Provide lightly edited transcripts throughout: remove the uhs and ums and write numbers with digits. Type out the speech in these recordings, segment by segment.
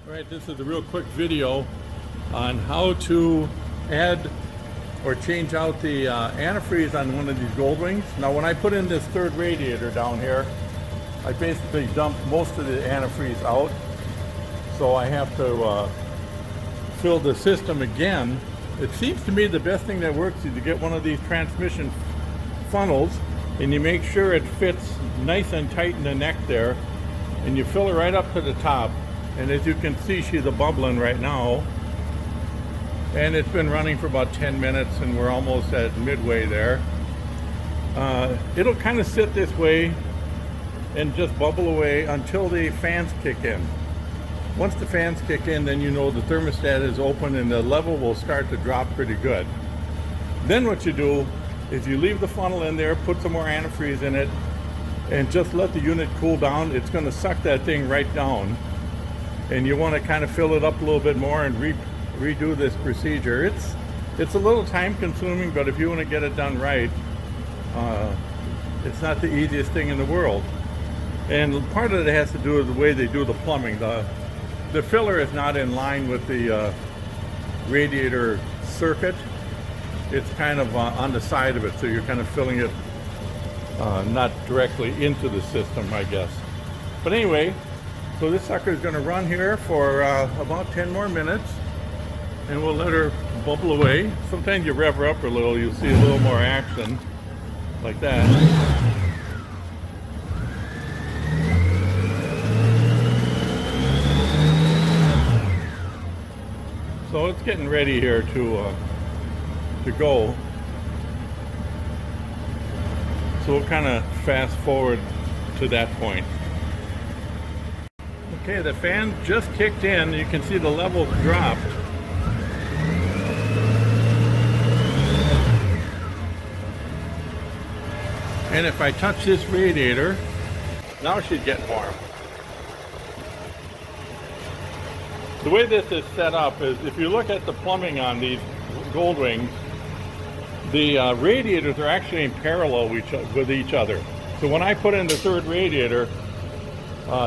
Alright, this is a real quick video on how to add or change out the antifreeze on one of these Goldwings. Now when I put in this third radiator down here, I basically dumped most of the antifreeze out. So I have to fill the system again. It seems to me the best thing that works is to get one of these transmission funnels and you make sure it fits nice and tight in the neck there, and you fill it right up to the top. And as you can see, she's bubbling right now. And it's been running for about 10 minutes and we're almost at midway there. It'll kind of sit this way and just bubble away until the fans kick in. Once the fans kick in, then you know the thermostat is open and the level will start to drop pretty good. Then what you do is you leave the funnel in there, put some more antifreeze in it, and just let the unit cool down. It's going to suck that thing right down. And you want to kind of fill it up a little bit more and redo this procedure. It's a little time consuming, but if you want to get it done right, it's not the easiest thing in the world. And part of it has to do with the way they do the plumbing. The filler is not in line with the radiator circuit. It's kind of on the side of it, so you're kind of filling it not directly into the system, I guess. But anyway, so this sucker is going to run here for about 10 more minutes, and we'll let her bubble away. Sometimes you rev her up a little, you'll see a little more action, like that. So it's getting ready here to go. So we'll kind of fast forward to that point. Okay, the fan just kicked in. You can see the level dropped. And if I touch this radiator, now she's getting warm. The way this is set up is, if you look at the plumbing on these Goldwings, the radiators are actually in parallel with each other. So when I put in the third radiator,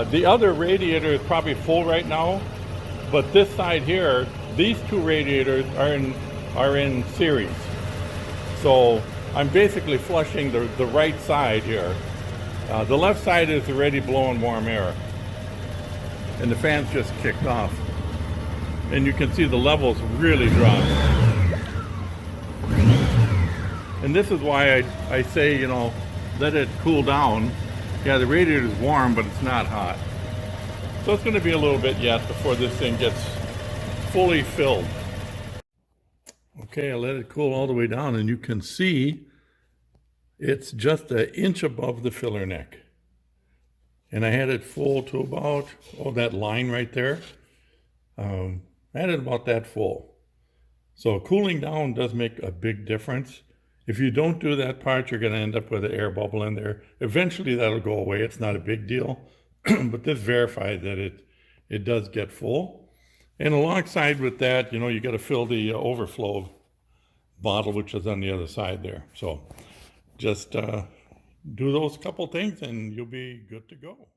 the other radiator is probably full right now, but this side here, these two radiators are in series. So I'm basically flushing the right side here. The left side is already blowing warm air, and the fan's just kicked off. And you can see the levels really dropped. And this is why I say, you know, let it cool down. Yeah, the radiator is warm, but it's not hot. So it's going to be a little bit yet before this thing gets fully filled. Okay, I let it cool all the way down, and you can see it's just an inch above the filler neck. And I had it full to about, that line right there. I had it about that full. So cooling down does make a big difference. If you don't do that part, you're going to end up with an air bubble in there. Eventually that'll go away. It's not a big deal. But this verified that it does get full. And alongside with that, you know, you got to fill the overflow bottle, which is on the other side there. So just do those couple things and you'll be good to go.